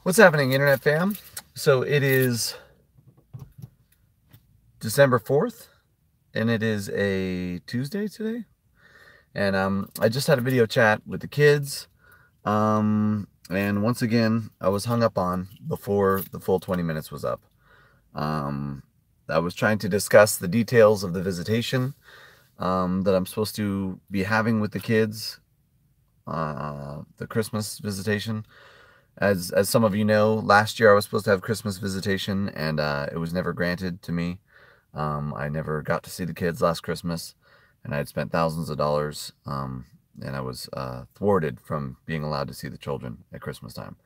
What's happening, Internet fam? So it is December 4th, and it is a Tuesday today. And I just had a video chat with the kids. And once again, I was hung up on before the full 20 minutes was up. I was trying to discuss the details of the visitation that I'm supposed to be having with the kids, the Christmas visitation. As some of you know, last year I was supposed to have Christmas visitation, and it was never granted to me. I never got to see the kids last Christmas, and I had spent thousands of dollars, and I was thwarted from being allowed to see the children at Christmas time.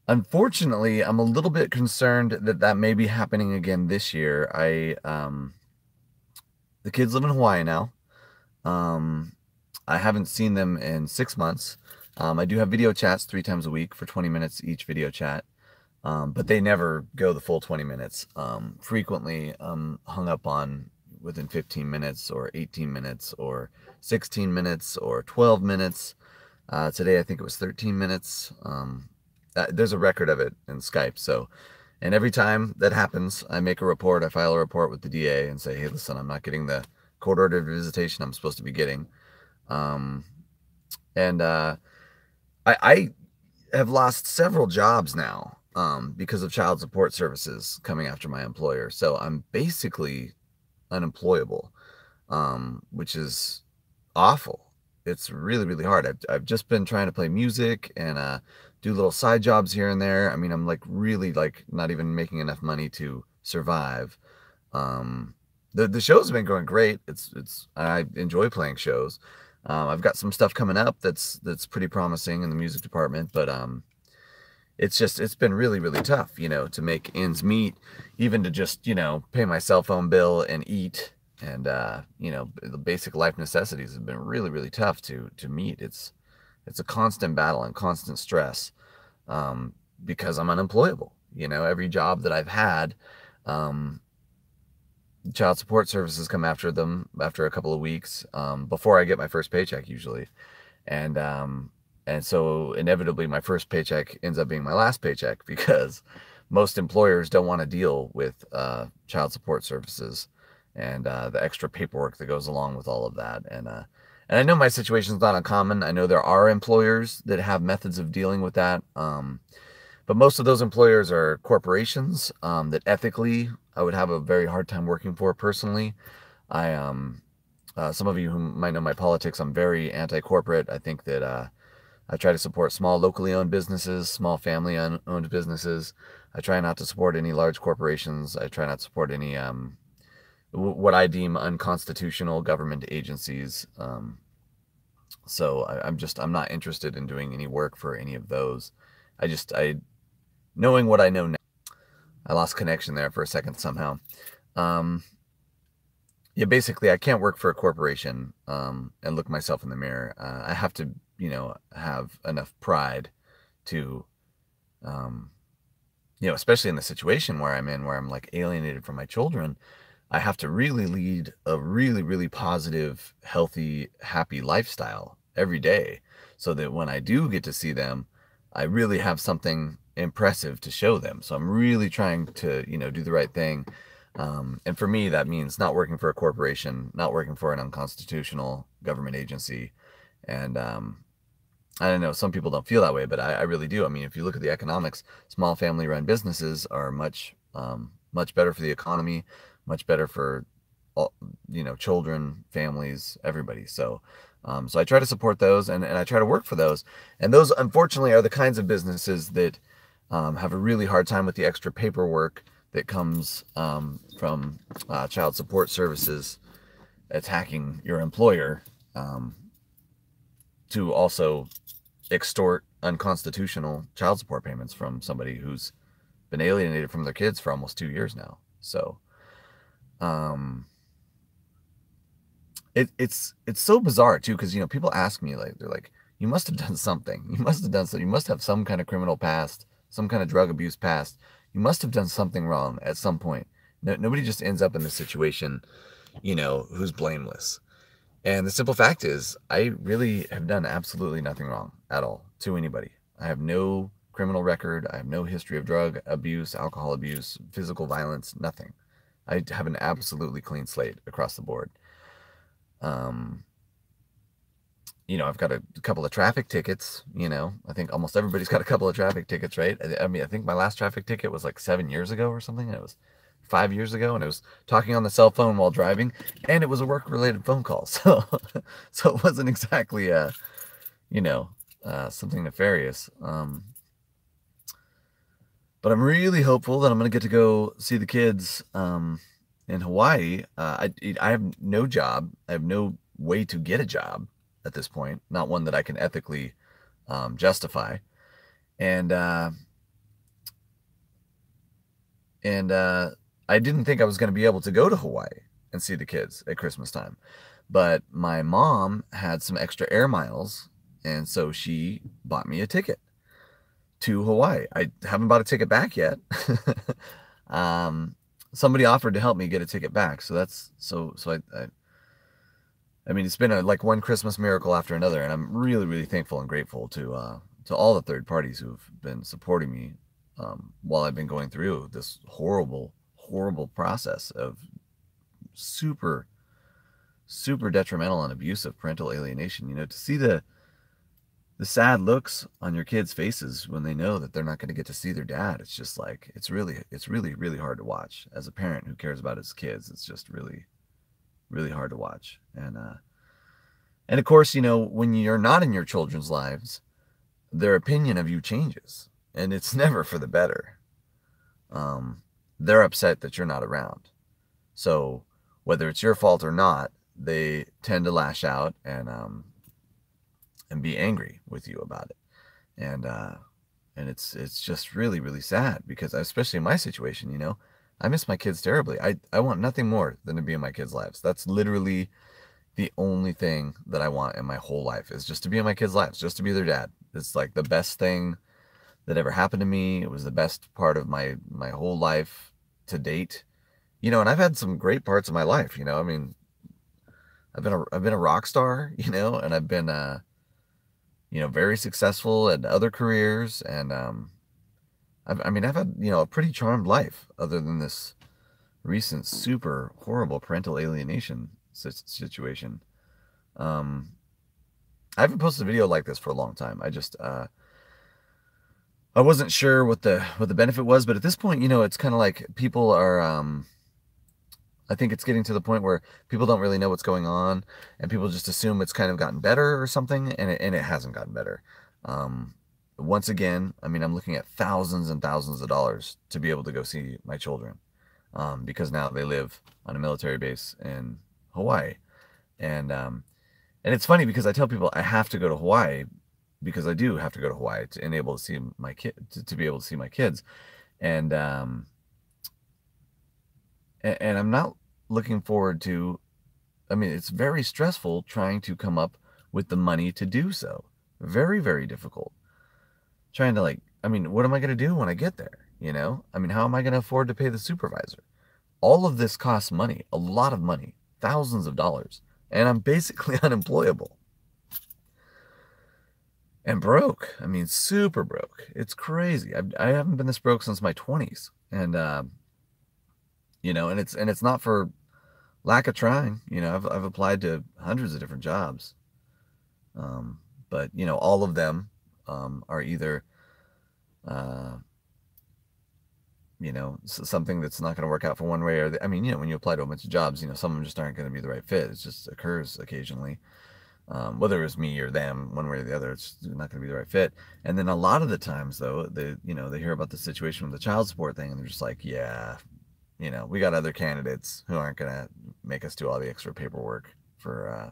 Unfortunately, I'm a little bit concerned that that may be happening again this year. The kids live in Hawaii now. I haven't seen them in 6 months. I do have video chats 3 times a week for 20 minutes each video chat. But they never go the full 20 minutes. Frequently, hung up on within 15 minutes or 18 minutes or 16 minutes or 12 minutes. Today, I think it was 13 minutes. There's a record of it in Skype. And every time that happens, I make a report. I file a report with the DA and say, hey, listen, I'm not getting the court-ordered visitation I'm supposed to be getting. I have lost several jobs now because of child support services coming after my employer. So I'm basically unemployable, which is awful. It's really, really hard. I've just been trying to play music and do little side jobs here and there. I mean, I'm like really like not even making enough money to survive. The shows have been going great. I enjoy playing shows. I've got some stuff coming up that's pretty promising in the music department, but it's been really, really tough, to make ends meet, even to just, pay my cell phone bill and eat. And, the basic life necessities have been really, really tough to meet. It's a constant battle and constant stress, because I'm unemployable. Every job that I've had, child support services come after them after a couple of weeks, before I get my first paycheck usually. And so inevitably my first paycheck ends up being my last paycheck because most employers don't want to deal with child support services and the extra paperwork that goes along with all of that. And I know my situation is not uncommon. I know there are employers that have methods of dealing with that. But most of those employers are corporations that ethically I would have a very hard time working for personally. Some of you who might know my politics, I'm very anti-corporate. I think that I try to support small locally owned businesses, small family owned businesses. I try not to support any large corporations. I try not to support any what I deem unconstitutional government agencies. I'm not interested in doing any work for any of those. Knowing what I know now, I lost connection there for a second somehow. Yeah, basically I can't work for a corporation and look myself in the mirror. I have to, have enough pride to, especially in the situation where I'm in, where I'm like alienated from my children, I have to really lead a really, really positive, healthy, happy lifestyle every day so that when I do get to see them, I really have something impressive to show them. So I'm really trying to, do the right thing. And for me, that means not working for a corporation, not working for an unconstitutional government agency. And I don't know, some people don't feel that way, but I really do. I mean, if you look at the economics, small family-run businesses are much better for the economy, much better for all, children, families, everybody. So I try to support those and I try to work for those. And those, unfortunately, are the kinds of businesses that have a really hard time with the extra paperwork that comes from child support services attacking your employer to also extort unconstitutional child support payments from somebody who's been alienated from their kids for almost 2 years now. So it's so bizarre too, because people ask me, like, they're like, you must have done something, you must have some kind of criminal past, some kind of drug abuse past, you must have done something wrong at some point. Nobody just ends up in this situation who's blameless. And the simple fact is, I really have done absolutely nothing wrong at all to anybody. I have no criminal record. I have no history of drug abuse, alcohol abuse, physical violence, nothing. I have an absolutely clean slate across the board. Um, I've got a couple of traffic tickets. I think almost everybody's got a couple of traffic tickets, right? I mean, I think my last traffic ticket was like 7 years ago or something. And it was 5 years ago, and it was talking on the cell phone while driving, and it was a work-related phone call. So, so it wasn't exactly you know, something nefarious. But I'm really hopeful that I'm going to get to go see the kids in Hawaii. I have no job. I have no way to get a job at this point, not one that I can ethically justify. And I didn't think I was going to be able to go to Hawaii and see the kids at Christmas time. But my mom had some extra air miles, and so she bought me a ticket to Hawaii. I haven't bought a ticket back yet. Somebody offered to help me get a ticket back, so that's so I mean, it's been like one Christmas miracle after another, and I'm really, really thankful and grateful to all the third parties who've been supporting me while I've been going through this horrible, horrible process of super, super detrimental and abusive parental alienation. To see the sad looks on your kids' faces when they know that they're not going to get to see their dad. It's just like, it's really, really hard to watch. As a parent who cares about his kids, it's just really, really hard to watch. And of course, when you're not in your children's lives, their opinion of you changes, and it's never for the better. They're upset that you're not around. So whether it's your fault or not, they tend to lash out and be angry with you about it. And it's just really, really sad, because especially in my situation, I miss my kids terribly. I want nothing more than to be in my kids' lives. That's literally the only thing that I want in my whole life, is just to be in my kids' lives, just to be their dad. It's like the best thing that ever happened to me. It was the best part of my whole life to date. And I've had some great parts of my life, I mean, I've been a rock star, and I've been very successful at other careers, and I've had a pretty charmed life, other than this recent super horrible parental alienation situation. I haven't posted a video like this for a long time. I wasn't sure what the benefit was, but at this point, it's kind of like people are I think it's getting to the point where people don't really know what's going on, and people just assume it's kind of gotten better or something, and it hasn't gotten better. Once again, I mean, I'm looking at thousands and thousands of dollars to be able to go see my children, because now they live on a military base in Hawaii. And it's funny, because I tell people I have to go to Hawaii, because I do have to go to Hawaii to enable to see my kid, to be able to see my kids. And I'm not looking forward to, I mean, it's very stressful trying to come up with the money to do so. Very, very difficult. Trying to, like, I mean, what am I going to do when I get there? I mean, how am I going to afford to pay the supervisor? All of this costs money, a lot of money, thousands of dollars. And I'm basically unemployable. And broke. I mean, super broke. It's crazy. I haven't been this broke since my 20s. And, and it's not for lack of trying. I've applied to hundreds of different jobs. But, all of them are either, something that's not going to work out for one way or I mean, when you apply to a bunch of jobs, some of them just aren't going to be the right fit. It just occurs occasionally. Whether it's me or them, one way or the other, it's not going to be the right fit. And then a lot of the times, though, they hear about the situation with the child support thing, and they're just like, yeah, we got other candidates who aren't going to make us do all the extra paperwork for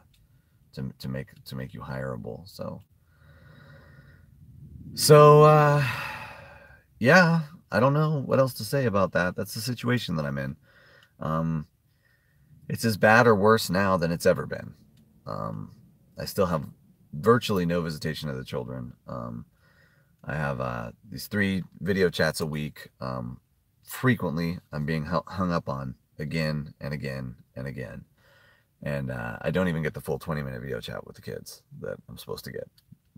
to make you hireable. So yeah, I don't know what else to say about that. That's the situation that I'm in. It's as bad or worse now than it's ever been. I still have virtually no visitation of the children. I have these 3 video chats a week. Frequently, I'm being hung up on again and again and again. And I don't even get the full 20-minute video chat with the kids that I'm supposed to get.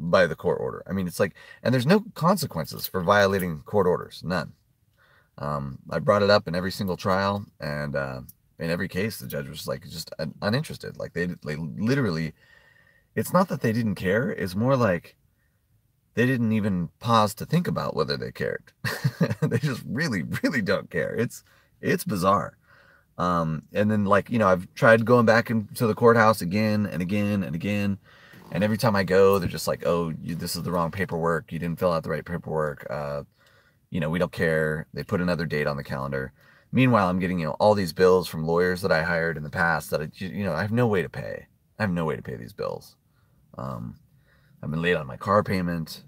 by the court order. I mean, it's like, and there's no consequences for violating court orders, none. I brought it up in every single trial, and in every case, the judge was like just uninterested. Like they literally, it's not that they didn't care. It's more like they didn't even pause to think about whether they cared. They just really, really don't care. It's bizarre. And then, like, I've tried going back into the courthouse again and again and again. And every time I go, they're just like, oh, this is the wrong paperwork. You didn't fill out the right paperwork. We don't care. They put another date on the calendar. Meanwhile, I'm getting, all these bills from lawyers that I hired in the past that I have no way to pay. I have no way to pay these bills. I've been late on my car payment.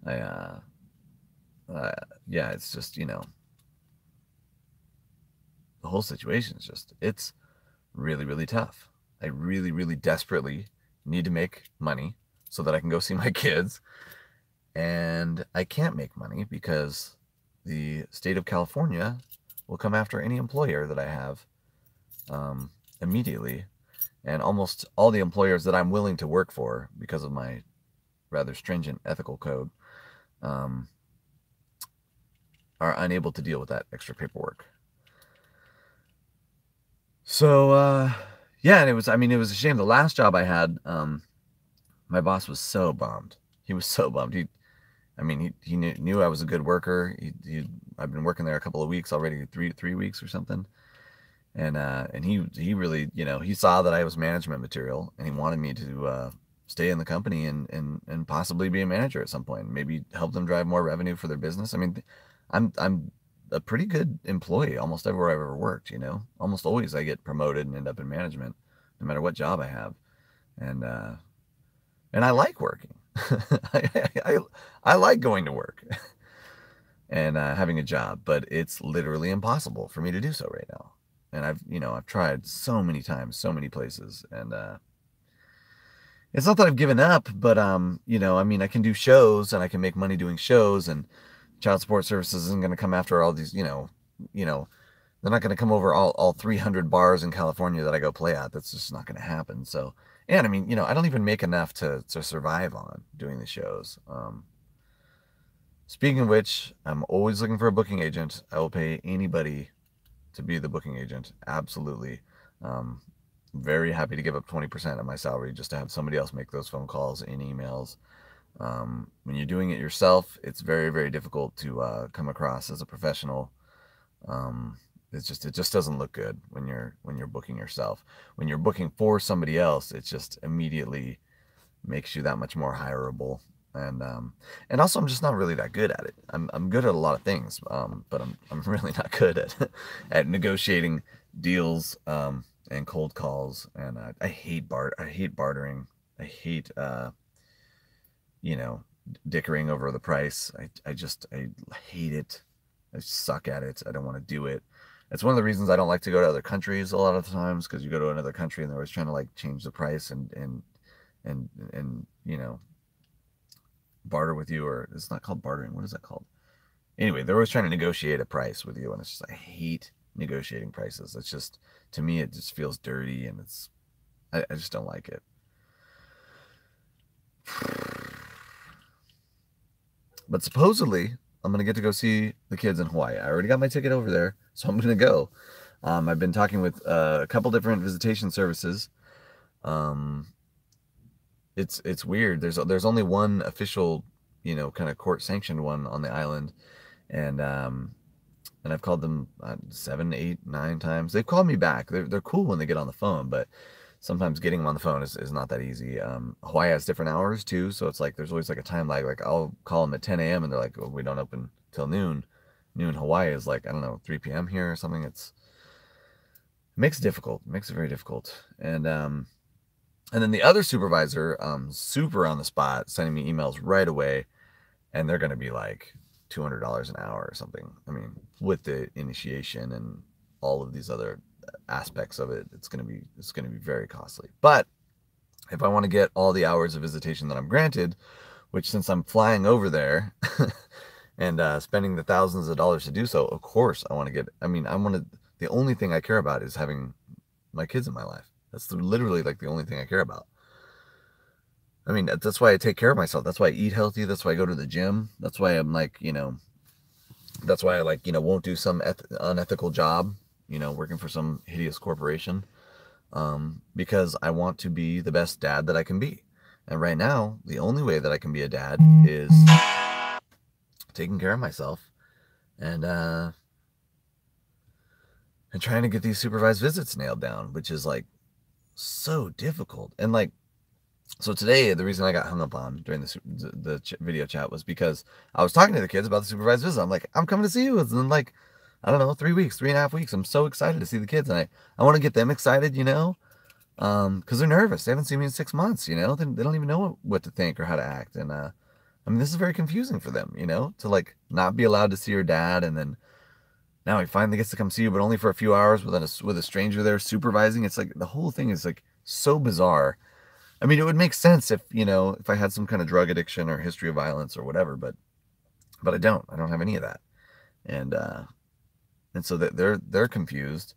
Yeah, it's just, the whole situation is just, it's really, really tough. I really, really desperately need to make money so that I can go see my kids. And I can't make money because the state of California will come after any employer that I have immediately. And almost all the employers that I'm willing to work for, because of my rather stringent ethical code, are unable to deal with that extra paperwork. So, yeah, and it was a shame. The last job I had, my boss was so bummed. He was so bummed. He knew I was a good worker. I've been working there a couple of weeks already, three weeks or something. And he really, he saw that I was management material, and he wanted me to stay in the company and possibly be a manager at some point, maybe help them drive more revenue for their business. I mean, I'm a pretty good employee almost everywhere I've ever worked. Almost always I get promoted and end up in management, no matter what job I have, and I like working. I like going to work and having a job, but it's literally impossible for me to do so right now. And I've tried so many times, so many places, and it's not that I've given up, but I can do shows and I can make money doing shows, and child support services isn't going to come after all these, they're not going to come over all 300 bars in California that I go play at. That's just not going to happen. So, and I don't even make enough to survive on doing the shows. Speaking of which, I'm always looking for a booking agent. I will pay anybody to be the booking agent. Absolutely. Very happy to give up 20% of my salary just to have somebody else make those phone calls and emails. When you're doing it yourself, it's very, very difficult to come across as a professional. It just doesn't look good when you're booking yourself. When you're booking for somebody else, it just immediately makes you that much more hireable. And also, I'm just not really that good at it. I'm good at a lot of things, but I'm really not good at negotiating deals and cold calls. And I hate bartering. I hate dickering over the price. I hate it. I suck at it. I don't want to do it. It's one of the reasons I don't like to go to other countries a lot of the times, because you go to another country and they're always trying to like change the price and barter with you, or it's not called bartering. What is that called? Anyway, they're always trying to negotiate a price with you, and it's just, I hate negotiating prices. It's just, to me, it just feels dirty, and I just don't like it. But supposedly, I'm going to get to go see the kids in Hawaii. I already got my ticket over there, so I'm going to go. I've been talking with a couple different visitation services. It's weird. There's only one official, kind of court sanctioned one on the island, and I've called them 7, 8, 9 times. They've called me back. They're cool when they get on the phone, but sometimes getting them on the phone is not that easy. Hawaii has different hours too, so it's like there's always like a time lag. Like I'll call them at 10 a.m. and they're like, "Oh, we don't open till noon." Noon Hawaii is like, I don't know, 3 p.m. here or something. It makes it difficult. It makes it very difficult. And then the other supervisor, super on the spot, sending me emails right away, and they're going to be like $200 an hour or something. I mean, with the initiation and all of these other aspects of it, it's going to be very costly. But if I want to get all the hours of visitation that I'm granted, which, since I'm flying over there and spending the thousands of dollars to do so, of course I want to get. The only thing I care about is having my kids in my life. That's literally like the only thing I care about. I mean, that's why I take care of myself. That's why I eat healthy. That's why I go to the gym. That's why I'm like, that's why I like, won't do some unethical job, working for some hideous corporation. Because I want to be the best dad that I can be. And right now, the only way that I can be a dad is taking care of myself and trying to get these supervised visits nailed down, which is like so difficult. And like, so today, the reason I got hung up on during the video chat was because I was talking to the kids about the supervised visit. I'm like, I'm coming to see you. It's in like, I don't know, 3 weeks, 3.5 weeks. I'm so excited to see the kids, and I want to get them excited, because they're nervous. They haven't seen me in 6 months. They don't even know what to think or how to act. And I mean, this is very confusing for them, to like not be allowed to see your dad, and then now he finally gets to come see you, but only for a few hours with a stranger there supervising. It's like the whole thing is like so bizarre. I mean, it would make sense if I had some kind of drug addiction or history of violence or whatever, but I don't. I don't have any of that, and so they're confused,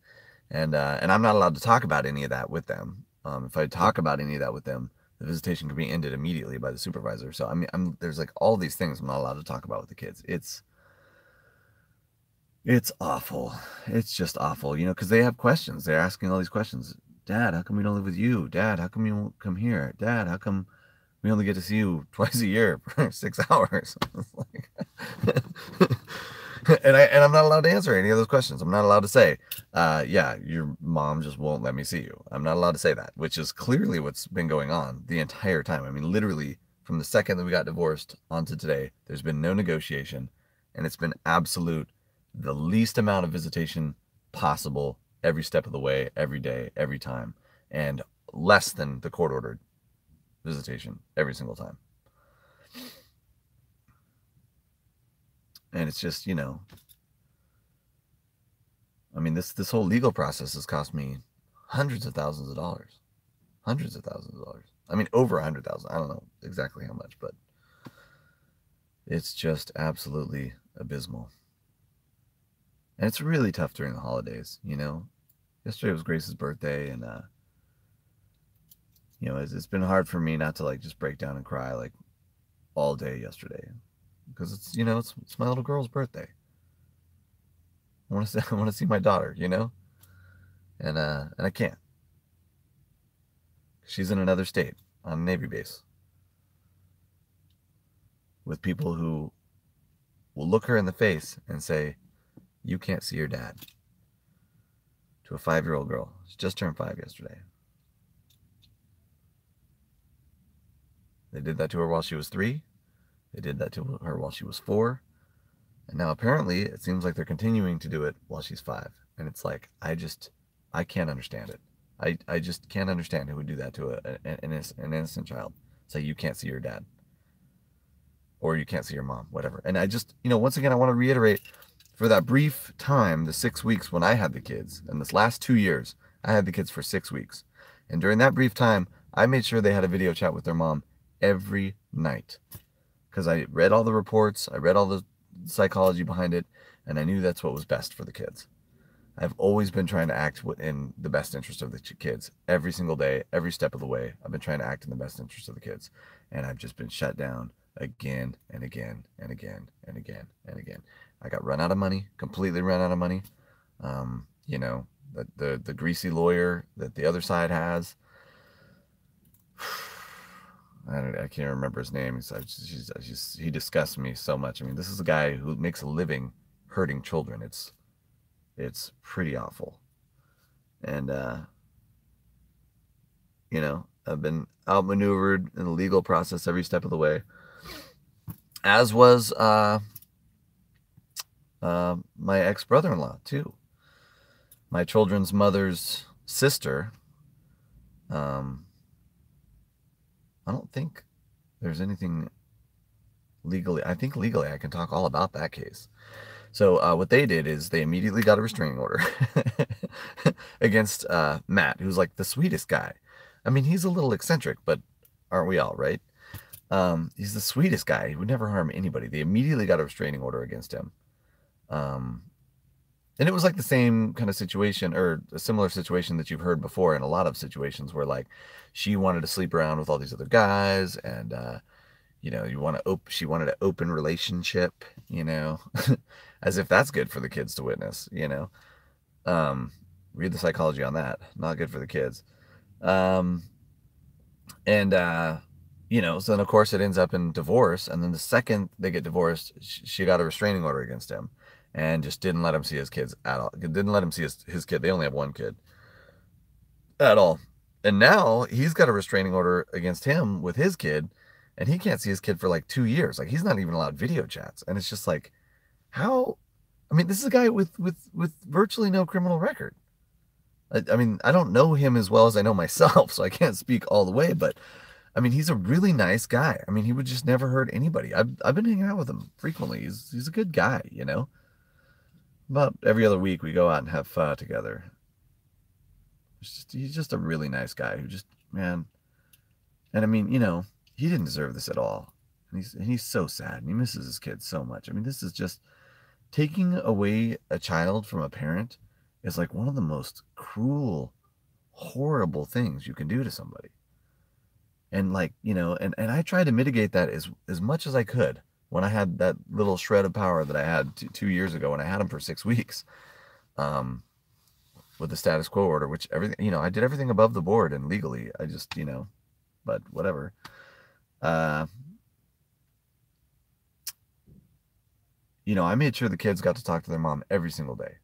and I'm not allowed to talk about any of that with them. If I talk about any of that with them, the visitation can be ended immediately by the supervisor. So I mean, there's like all these things I'm not allowed to talk about with the kids. It's awful. It's just awful, because they have questions. They're asking all these questions. Dad, how come we don't live with you? Dad, how come you won't come here? Dad, how come we only get to see you twice a year for 6 hours? And I'm not allowed to answer any of those questions. I'm not allowed to say, yeah, your mom just won't let me see you. I'm not allowed to say that, which is clearly what's been going on the entire time. I mean, literally from the second that we got divorced onto today, there's been no negotiation, and it's been absolute the least amount of visitation possible every step of the way, every day, every time, and less than the court-ordered visitation every single time. And it's just, I mean, this whole legal process has cost me hundreds of thousands of dollars. Hundreds of thousands of dollars. I mean, over 100,000. I don't know exactly how much, but it's just absolutely abysmal. And it's really tough during the holidays, Yesterday was Grace's birthday, and it's been hard for me not to like just break down and cry like all day yesterday, because it's my little girl's birthday. I want to see my daughter, and I can't. She's in another state on a Navy base with people who will look her in the face and say, "You can't see your dad," to a 5-year-old girl. She just turned 5 yesterday. They did that to her while she was 3. They did that to her while she was 4. And now apparently it seems like they're continuing to do it while she's 5. And it's like, I can't understand it. I just can't understand who would do that to an innocent child. Say, you can't see your dad. Or you can't see your mom, whatever. And I just, once again, I want to reiterate, for that brief time, the 6 weeks when I had the kids, and this last 2 years, I had the kids for 6 weeks. And during that brief time, I made sure they had a video chat with their mom every night. Because I read all the reports, I read all the psychology behind it, and I knew that's what was best for the kids. I've always been trying to act in the best interest of the kids. Every single day, every step of the way, I've been trying to act in the best interest of the kids. And I've just been shut down again and again and again and again and again. I got run out of money, completely run out of money. The greasy lawyer that the other side has, I can't remember his name. He disgusts me so much. I mean, this is a guy who makes a living hurting children. It's pretty awful. And, I've been outmaneuvered in the legal process every step of the way, as was my ex-brother-in-law too. My children's mother's sister. I don't think there's anything legally. I think legally I can talk all about that case. So what they did is they immediately got a restraining order against Matt, who's like the sweetest guy. I mean, he's a little eccentric, but aren't we all, right? He's the sweetest guy. He would never harm anybody. They immediately got a restraining order against him. And it was like the same kind of situation, or a similar situation that you've heard before in a lot of situations, where like she wanted to sleep around with all these other guys, and she wanted an open relationship, as if that's good for the kids to witness. Um, Read the psychology on that. Not good for the kids. Um, and so then of course it ends up in divorce, and then the second they get divorced, she got a restraining order against him, and just didn't let him see his kids at all. Didn't let him see his kid. They only have one kid at all. And now he's got a restraining order against him with his kid, and he can't see his kid for like 2 years. Like, he's not even allowed video chats. And it's just like, how? I mean, this is a guy with virtually no criminal record. I mean, I don't know him as well as I know myself, so I can't speak all the way, but I mean, he's a really nice guy. I mean, he would just never hurt anybody. I've been hanging out with him frequently. He's a good guy. About every other week we go out and have pho together. He's just a really nice guy who just, man. And I mean, he didn't deserve this at all. And he's so sad, and he misses his kids so much. I mean, this is just taking away a child from a parent is like one of the most cruel, horrible things you can do to somebody. And like, and I tried to mitigate that as much as I could when I had that little shred of power that I had 2 years ago, when I had him for 6 weeks, um, with the status quo order, which everything, I did everything above the board and legally. I just, but whatever. Uh, I made sure the kids got to talk to their mom every single day,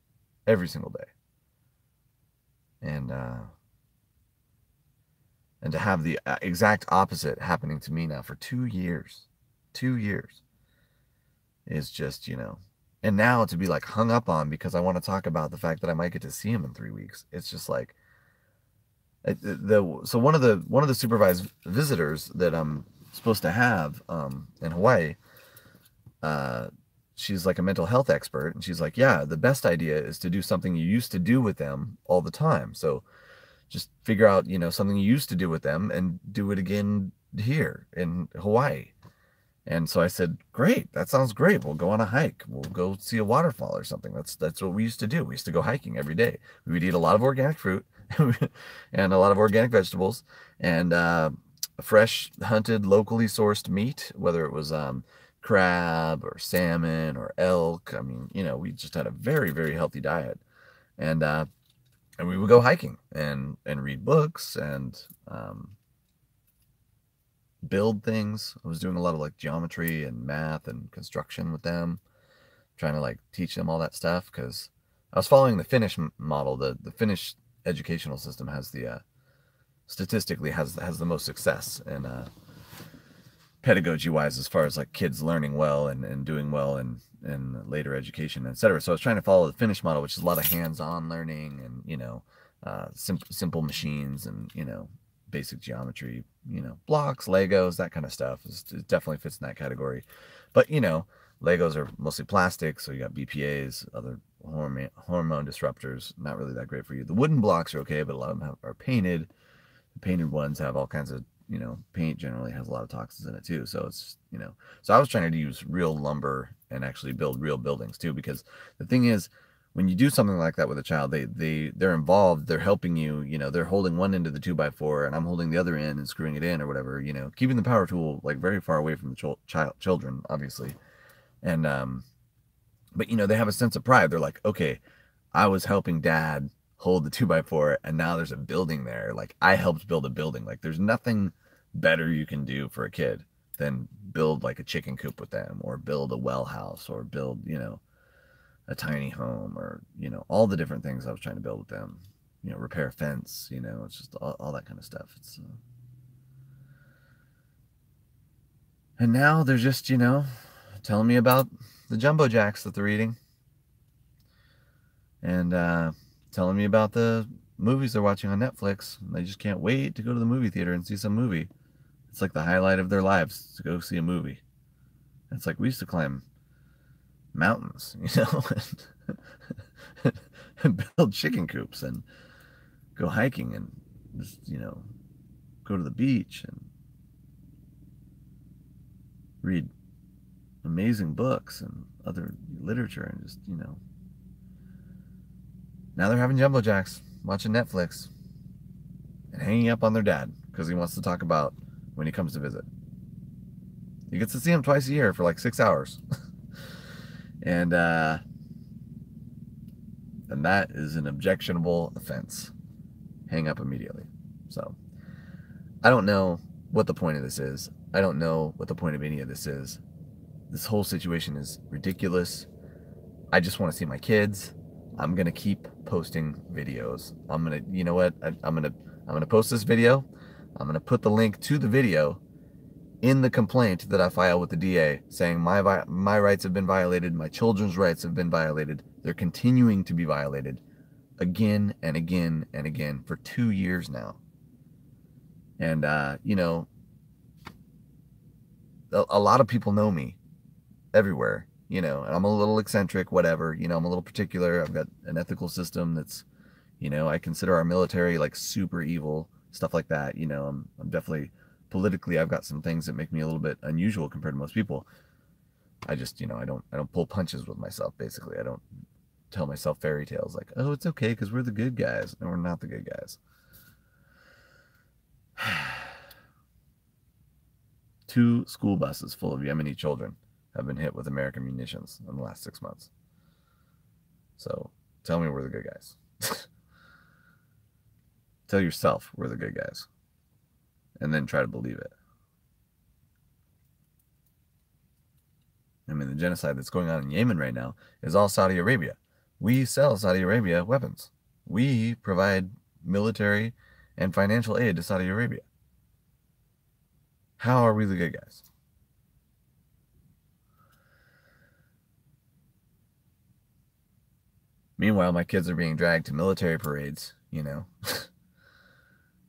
and to have the exact opposite happening to me now for 2 years, 2 years is just, and now to be like hung up on because I want to talk about the fact that I might get to see him in 3 weeks. It's just like, so one of the supervised visitors that I'm supposed to have in Hawaii, she's like a mental health expert, and she's like, yeah, the best idea is to do something you used to do with them all the time. So just figure out, something you used to do with them and do it again here in Hawaii. And so I said, great, that sounds great. We'll go on a hike. We'll go see a waterfall or something. That's what we used to do. We used to go hiking every day. We would eat a lot of organic fruit and a lot of organic vegetables, and fresh hunted, locally sourced meat, whether it was crab or salmon or elk. I mean, we just had a very, very healthy diet. And we would go hiking and read books and build things. I was doing a lot of like geometry and math and construction with them, trying to like teach them all that stuff, because I was following the Finnish model. The Finnish educational system has the statistically has the most success in pedagogy wise, as far as like kids learning well and doing well in later education, etc. So I was trying to follow the Finnish model, which is a lot of hands-on learning and simple machines and basic geometry, blocks, Legos, that kind of stuff. It definitely fits in that category. But Legos are mostly plastic, so you got BPA's, other hormone disruptors, not really that great for you. The wooden blocks are okay, but a lot of them are painted. The painted ones have all kinds of, paint generally has a lot of toxins in it too. So it's, so I was trying to use real lumber and actually build real buildings too, because the thing is, when you do something like that with a child, they're involved, they're helping you, they're holding one end of the 2x4 and I'm holding the other end and screwing it in or whatever, keeping the power tool like very far away from the children, obviously. And, but they have a sense of pride. They're like, okay, I was helping dad hold the 2x4 and now there's a building there. Like, I helped build a building. Like, there's nothing better you can do for a kid than build like a chicken coop with them, or build a well house, or build, a tiny home, or, all the different things I was trying to build with them, repair a fence, it's just all that kind of stuff. It's, and now they're just, telling me about the jumbo jacks that they're eating, and telling me about the movies they're watching on Netflix. They just can't wait to go to the movie theater and see some movie. It's like the highlight of their lives to go see a movie. It's like we used to climb mountains, and build chicken coops and go hiking and just, go to the beach and read amazing books and other literature and just, Now they're having jumbo jacks, watching Netflix, and hanging up on their dad because he wants to talk about when he comes to visit. He gets to see him twice a year for like 6 hours. And that is an objectionable offense. Hang up immediately. So I don't know what the point of this is. I don't know what the point of any of this is. This whole situation is ridiculous. I just want to see my kids. I'm gonna keep posting videos. I'm gonna, you know what? I'm gonna post this video. I'm gonna put the link to the video in the complaint that I file with the DA, saying my rights have been violated, my children's rights have been violated. They're continuing to be violated again and again and again for 2 years now. And you know, a lot of people know me everywhere. You know, and I'm a little eccentric, whatever, you know, I'm a little particular. I've got an ethical system that's, you know, I consider our military like super evil, stuff like that. You know, I'm definitely politically, I've got some things that make me a little bit unusual compared to most people. I just, you know, I don't pull punches with myself, basically. I don't tell myself fairy tales like, oh, it's okay because we're the good guys. No, we're not the good guys. 2 school buses full of Yemeni children have been hit with American munitions in the last 6 months. So tell me we're the good guys. Tell yourself we're the good guys. And then try to believe it. I mean, the genocide that's going on in Yemen right now is all Saudi Arabia. We sell Saudi Arabia weapons. We provide military and financial aid to Saudi Arabia. How are we the good guys? Meanwhile, my kids are being dragged to military parades, you know.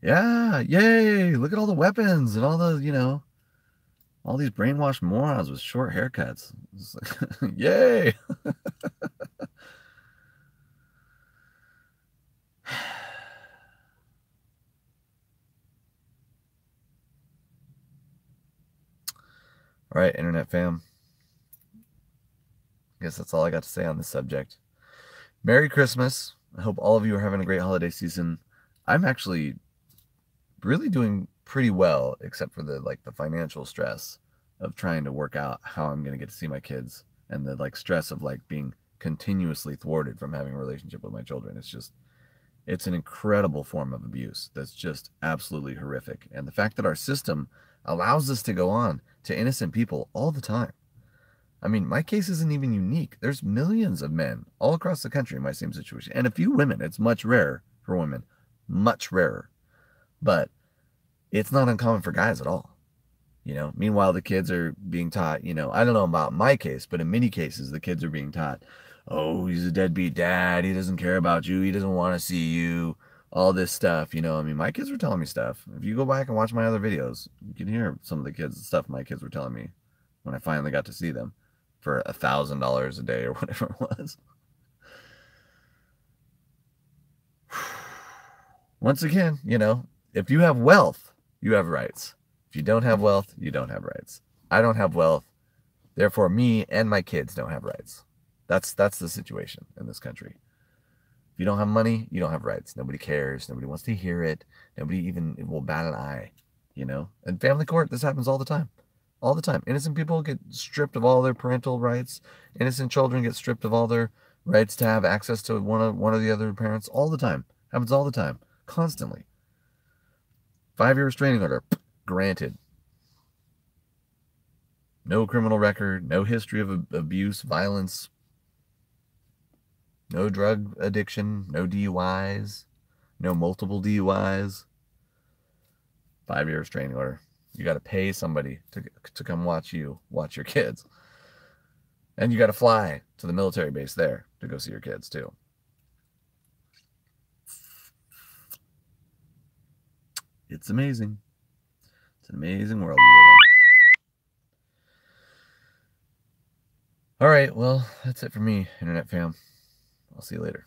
Yeah, yay, look at all the weapons and all the, you know, all these brainwashed morons with short haircuts. It's like, yay. All right, internet fam. I guess that's all I got to say on this subject. Merry Christmas. I hope all of you are having a great holiday season. I'm actually really doing pretty well, except for the financial stress of trying to work out how I'm going to get to see my kids, and the stress of being continuously thwarted from having a relationship with my children. It's an incredible form of abuse that's just absolutely horrific. And the fact that our system allows this to go on to innocent people all the time. I mean, my case isn't even unique. There's millions of men all across the country in my same situation, and a few women. It's much rarer for women, much rarer. But it's not uncommon for guys at all. You know, meanwhile, the kids are being taught, you know, I don't know about my case, but in many cases, the kids are being taught, oh, he's a deadbeat dad. He doesn't care about you. He doesn't want to see you. All this stuff, you know. I mean, my kids were telling me stuff. If you go back and watch my other videos, you can hear some of the stuff my kids were telling me when I finally got to see them for $1,000 a day or whatever it was. Once again, you know, if you have wealth, you have rights. If you don't have wealth, you don't have rights. I don't have wealth. Therefore, me and my kids don't have rights. That's the situation in this country. If you don't have money, you don't have rights. Nobody cares. Nobody wants to hear it. Nobody even will bat an eye, you know? And family court, this happens all the time. All the time. Innocent people get stripped of all their parental rights. Innocent children get stripped of all their rights to have access to one of the other parents. All the time. Happens all the time. Constantly. 5-year restraining order. Granted. No criminal record. No history of abuse, violence. No drug addiction. No DUIs. No multiple DUIs. 5-year restraining order. You got to pay somebody to come watch your kids. And you got to fly to the military base there to go see your kids too. It's amazing. It's an amazing world we live in. All right, well, that's it for me, internet fam. I'll see you later.